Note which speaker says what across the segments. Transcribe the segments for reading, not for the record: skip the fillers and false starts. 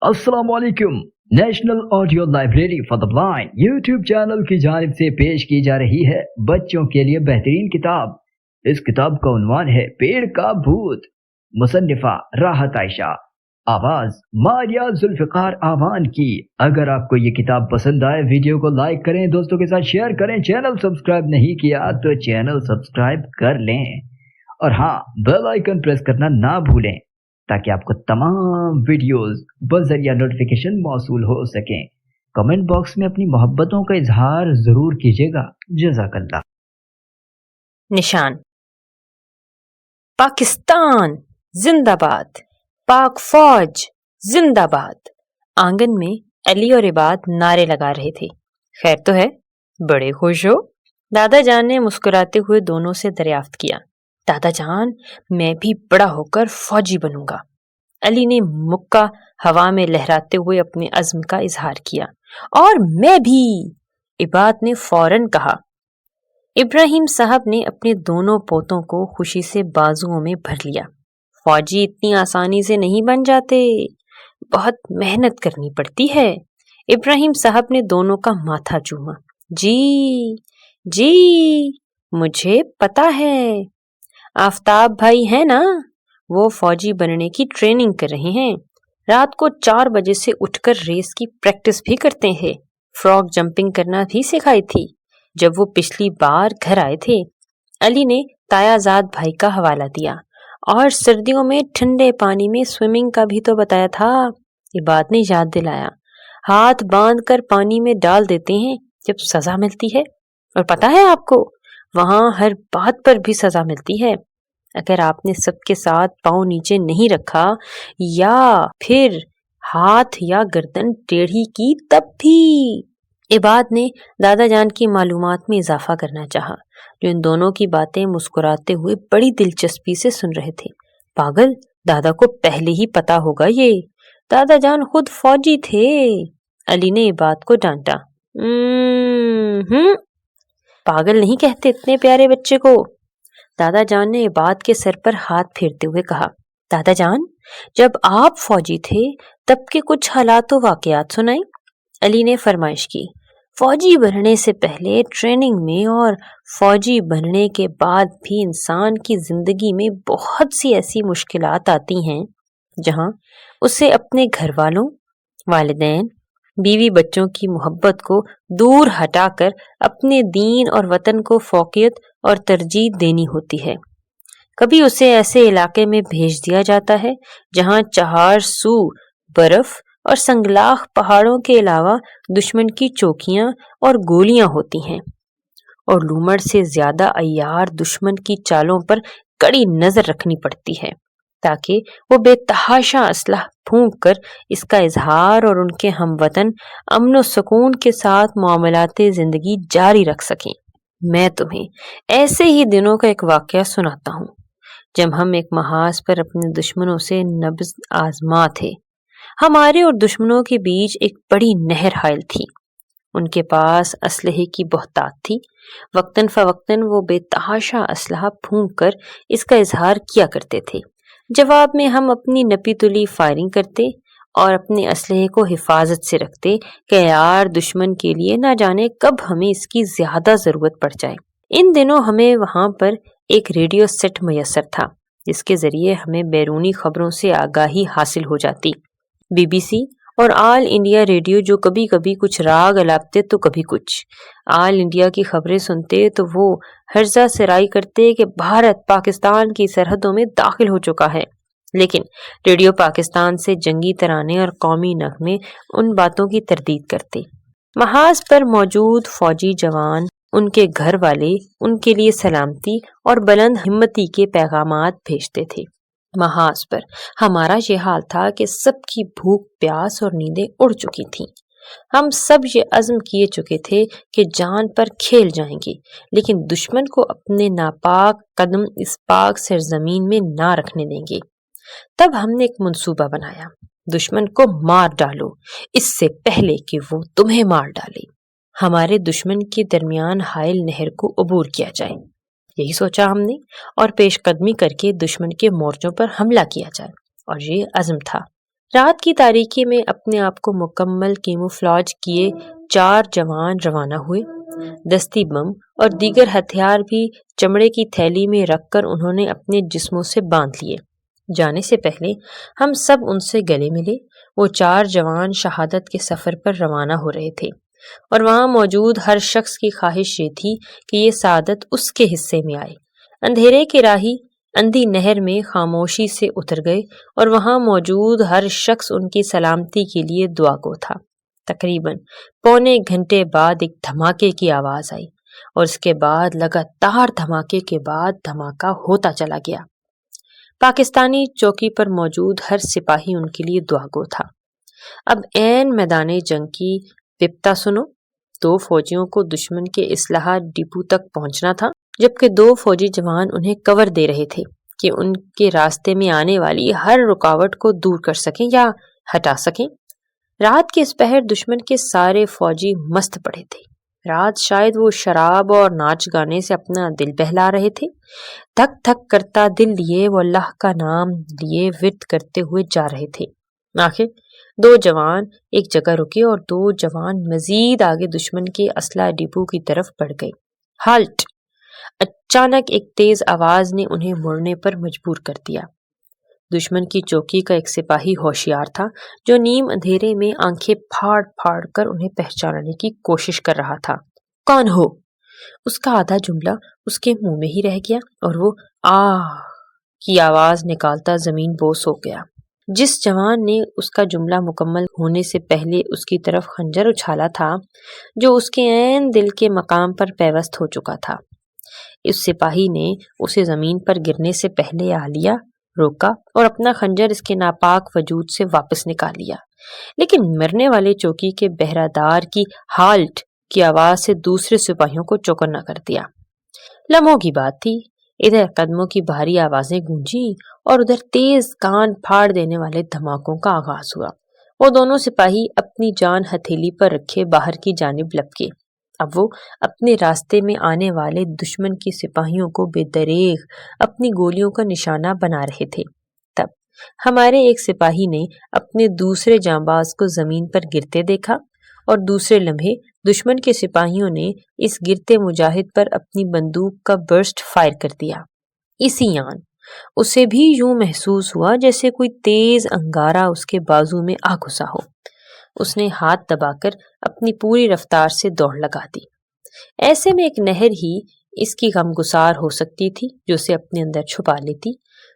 Speaker 1: अस्सलाम वालेकुम। National audio library for the blind YouTube channel की जानिब से पेश की जा रही है बच्चों के लिए बेहतरीन किताब। इस किताब का उन्वान है पेड़ का भूत। मुसन्निफा राहत आयशा, आवाज मारिया जुल्फिकार आवान की। अगर आपको ये किताब पसंद आए वीडियो को लाइक करें, दोस्तों के साथ शेयर करें। चैनल सब्सक्राइब नहीं किया तो चैनल सब्सक्राइब कर लें और हाँ, बेल आइकन प्रेस करना ना भूलें ताकि आपको तमाम वीडियोस बज़रिया नोटिफिकेशन मौसूल हो सकें। कमेंट बॉक्स में अपनी मोहब्बतों का इजहार जरूर कीजिएगा। जज़ाकल्लाह।
Speaker 2: निशान। पाकिस्तान जिंदाबाद, पाक फौज जिंदाबाद। आंगन में अली और इबाद नारे लगा रहे थे। खैर तो है, बड़े खुश हो? दादा जान ने मुस्कुराते हुए दोनों से दरियाफ्त किया। दादा जान, मैं भी बड़ा होकर फौजी बनूंगा। अली ने मुक्का हवा में लहराते हुए अपने अज़्म का इजहार किया। और मैं भी, इबाद ने फौरन कहा। इब्राहिम साहब ने अपने दोनों पोतों को खुशी से बाजुओं में भर लिया। फौजी इतनी आसानी से नहीं बन जाते, बहुत मेहनत करनी पड़ती है। इब्राहिम साहब ने दोनों का माथा चूमा। जी जी, मुझे पता है। आफताब भाई है ना, वो फौजी बनने की ट्रेनिंग कर रहे हैं। रात को 4 बजे से उठकर रेस की प्रैक्टिस भी करते हैं। फ्रॉग जंपिंग करना भी सिखाई थी जब वो पिछली बार घर आए थे। अली ने तायाजाद भाई का हवाला दिया। और सर्दियों में ठंडे पानी में स्विमिंग का भी तो बताया था। इबाद ने याद दिलाया। हाथ बांध कर पानी में डाल देते हैं जब सजा मिलती है। और पता है आपको, वहां हर बात पर भी सजा मिलती है। अगर आपने सबके साथ पाँव नीचे नहीं रखा या फिर हाथ या गर्दन टेढ़ी की तब भी। इबाद ने दादा जान की मालूमात में इजाफा करना चाहा, जो इन दोनों की बातें मुस्कुराते हुए बड़ी दिलचस्पी से सुन रहे थे। पागल, दादा को पहले ही पता होगा ये। दादा जान खुद फौजी थे। अली ने इबाद को डांटा। पागल नहीं कहते इतने प्यारे बच्चे को। दादा जान ने इबाद के सर पर हाथ फेरते हुए कहा। दादा जान, जब आप फौजी थे तब के कुछ हालात व वाकयात सुनाई। अली ने फरमाइश की। फौजी बनने से पहले ट्रेनिंग में और फौजी बनने के बाद भी इंसान की जिंदगी में बहुत सी ऐसी मुश्किलात आती हैं जहां उसे अपने घर वालों, वालिदैन, बीवी बच्चों की मोहब्बत को दूर हटाकर अपने दीन और वतन को फौकियत और तरजीह देनी होती है। कभी उसे ऐसे इलाके में भेज दिया जाता है जहां 4 सू बर्फ और संगलाख पहाड़ों के अलावा दुश्मन की चौकियां और गोलियां होती हैं और लूमड़ से ज्यादा अय्यार दुश्मन की चालों पर कड़ी नजर रखनी पड़ती है ताकि वो बेतहाशा असलाह फूंक कर इसका इजहार और उनके हमवतन अमन व सुकून के साथ मामलाते जिंदगी जारी रख सकें। मैं तुम्हें ऐसे ही दिनों का एक वाकया सुनाता हूँ जब हम एक महाज पर अपने दुश्मनों से नब्ज आजमा थे। हमारे और दुश्मनों के बीच एक बड़ी नहर हायल थी। उनके पास असलहे की बहुतात थी। वक्तन फवक्तन वो बेतहाशा असलहा फूंक कर इसका इजहार किया करते थे। जवाब में हम अपनी नपी तुली फायरिंग करते और अपने असलहे को हिफाजत से रखते कि यार दुश्मन के लिए ना जाने कब हमें इसकी ज्यादा जरूरत पड़ जाए। इन दिनों हमें वहां पर एक रेडियो सेट मुयस्सर था जिसके जरिए हमें बैरूनी खबरों से आगाही हासिल हो जाती। बीबीसी और ऑल इंडिया रेडियो जो कभी कभी कुछ राग अलापते तो कभी कुछ। ऑल इंडिया की खबरें सुनते तो वो हर्जा सराई करते कि भारत पाकिस्तान की सरहदों में दाखिल हो चुका है, लेकिन रेडियो पाकिस्तान से जंगी तराने और कौमी नगमे उन बातों की तरदीद करते। महाज पर मौजूद फौजी जवान, उनके घर वाले उनके लिए सलामती और बुलंद हिम्मती के पैगामात भेजते थे। महाज पर हमारा ये हाल था कि सबकी भूख, प्यास और नींदें उड़ चुकी थीं। हम सब ये अज़्म किए चुके थे कि जान पर खेल जाएंगे, लेकिन दुश्मन को अपने नापाक कदम इस पाक सरजमीन में ना रखने देंगे। तब हमने एक मंसूबा बनाया। दुश्मन को मार डालो इससे पहले कि वो तुम्हें मार डाले। हमारे दुश्मन के दरमियान हायल नहर को अबूर किया जाए, यही सोचा हमने, और पेशकदमी करके दुश्मन के मोर्चों पर हमला किया जाए। और ये अज़्म था। رات کی تاریکی میں اپنے آپ کو مکمل کیموفلاج کیے 4 جوان روانہ ہوئے۔ دستی بم اور دیگر ہتھیار بھی چمڑے کی تھیلی میں رکھ کر انہوں نے اپنے جسموں سے باندھ لیے۔ جانے سے پہلے ہم سب ان سے گلے ملے۔ وہ 4 جوان شہادت کے سفر پر روانہ ہو رہے تھے اور وہاں موجود ہر شخص کی خواہش یہ تھی کہ یہ سعادت اس کے حصے میں آئے۔ اندھیرے کے راہی اندھی نہر میں خاموشی سے اتر گئے اور وہاں موجود ہر شخص ان کی سلامتی کے لیے دعا گو تھا۔ تقریباً پونے گھنٹے بعد ایک دھماکے کی آواز آئی اور اس کے بعد لگاتار دھماکے کے بعد دھماکہ ہوتا چلا گیا۔ پاکستانی چوکی پر موجود ہر سپاہی ان کے لیے دعا گو تھا۔ اب عین میدان جنگ کی وپتا سنو۔ 2 فوجیوں کو دشمن کے اسلحہ ڈپو تک پہنچنا تھا، جبکہ 2 فوجی جوان انہیں کور دے رہے تھے کہ ان کے راستے میں آنے والی ہر رکاوٹ کو دور کر سکیں یا ہٹا سکیں۔ رات کے اس پہر دشمن کے سارے فوجی مست پڑے تھے۔ رات شاید وہ شراب اور ناچ گانے سے اپنا دل بہلا رہے تھے۔ تھک تھک کرتا دل لیے وہ اللہ کا نام لیے ورد کرتے ہوئے جا رہے تھے۔ آخر 2 جوان ایک جگہ رکے اور 2 جوان مزید آگے دشمن کے اسلحہ ڈپو کی طرف بڑھ گئے۔ ہالٹ! اچانک ایک تیز آواز نے انہیں مڑنے پر مجبور کر دیا۔ دشمن کی چوکی کا ایک سپاہی ہوشیار تھا جو نیم اندھیرے میں آنکھیں پھاڑ پھاڑ کر انہیں پہچاننے کی کوشش کر رہا تھا۔ کون ہو؟ اس کا آدھا جملہ اس کے منہ میں ہی رہ گیا اور وہ آہ کی آواز نکالتا زمین بوس ہو گیا۔ جس جوان نے اس کا جملہ مکمل ہونے سے پہلے اس کی طرف خنجر اچھالا تھا، جو اس کے عین دل کے مقام پر پیوست ہو چکا تھا، اس سپاہی نے اسے زمین پر گرنے سے پہلے آ لیا، روکا اور اپنا خنجر اس کے ناپاک وجود سے واپس نکال لیا۔ لیکن مرنے والے چوکی کے پہرہ دار کی ہالٹ کی آواز سے دوسرے سپاہیوں کو چوکنا کر دیا۔ لمحوں کی بات تھی، ادھر قدموں کی بھاری آوازیں گونجی اور ادھر تیز کان پھاڑ دینے والے دھماکوں کا آغاز ہوا۔ وہ دونوں سپاہی اپنی جان ہتھیلی پر رکھے باہر کی جانب لپکے۔ اب وہ اپنے راستے میں آنے والے دشمن کی سپاہیوں کو بے دریغ اپنی گولیوں کا نشانہ بنا رہے تھے۔ تب ہمارے ایک سپاہی نے اپنے دوسرے جانباز کو زمین پر گرتے دیکھا اور دوسرے لمحے دشمن کے سپاہیوں نے اس گرتے مجاہد پر اپنی بندوق کا برسٹ فائر کر دیا۔ اسی آن اسے بھی یوں محسوس ہوا جیسے کوئی تیز انگارہ اس کے بازو میں آ گھسا ہو۔ اس نے ہاتھ دبا کر اپنی پوری رفتار سے دوڑ لگا دی۔ ایسے میں ایک نہر ہی اس کی غمگسار ہو سکتی تھی جو اسے اپنے اندر چھپا لیتی۔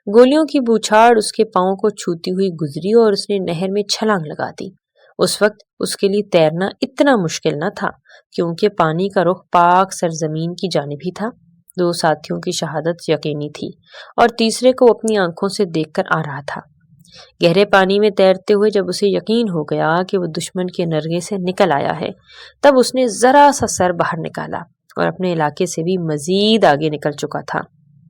Speaker 2: گولیوں کی بوچھاڑ اس کے پاؤں کو چھوتی ہوئی گزری اور اس نے نہر میں چھلانگ لگا دی۔ اس وقت اس کے لیے تیرنا اتنا مشکل نہ تھا کیونکہ پانی کا رخ پاک سرزمین کی جانب ہی تھا۔ 2 ساتھیوں کی شہادت یقینی تھی اور تیسرے کو اپنی آنکھوں سے دیکھ کر آ رہا تھا۔ گہرے پانی میں تیرتے ہوئے جب اسے یقین ہو گیا کہ وہ دشمن کے نرغے سے نکل آیا ہے، تب اس نے ذرا سا سر باہر نکالا اور اپنے علاقے سے بھی مزید آگے نکل چکا تھا۔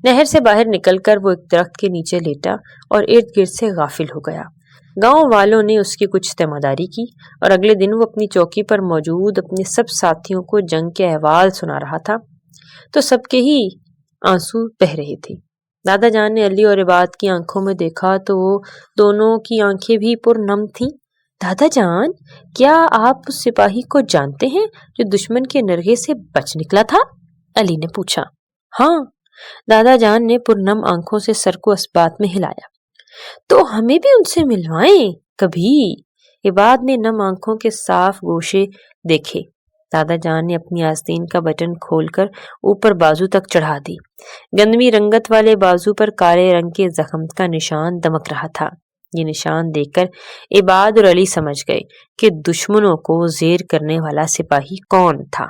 Speaker 2: نہر سے باہر نکل کر وہ ایک درخت کے نیچے لیٹا اور ارد گرد سے غافل ہو گیا۔ گاؤں والوں نے اس کی کچھ تیمارداری کی اور اگلے دن وہ اپنی چوکی پر موجود اپنے سب ساتھیوں کو جنگ کے احوال سنا رہا تھا تو سب کے ہی آنسو بہہ رہے تھے۔ دادا جان نے علی اور عباد کی آنکھوں میں دیکھا تو وہ دونوں کی آنکھیں بھی پرنم تھیں۔ دادا جان، کیا آپ اس سپاہی کو جانتے ہیں جو دشمن کے نرغے سے بچ نکلا تھا؟ علی نے پوچھا۔ ہاں، دادا جان نے پرنم آنکھوں سے سر کو اثبات میں ہلایا۔ تو ہمیں بھی ان سے ملوائیں کبھی۔ عباد نے نم آنکھوں کے صاف گوشے دیکھے۔ دادا جان نے اپنی آستین کا بٹن کھول کر اوپر بازو تک چڑھا دی۔ گندمی رنگت والے بازو پر کالے رنگ کے زخم کا نشان دمک رہا تھا۔ یہ نشان دیکھ کر عباد اور علی سمجھ گئے کہ دشمنوں کو زیر کرنے والا سپاہی کون تھا۔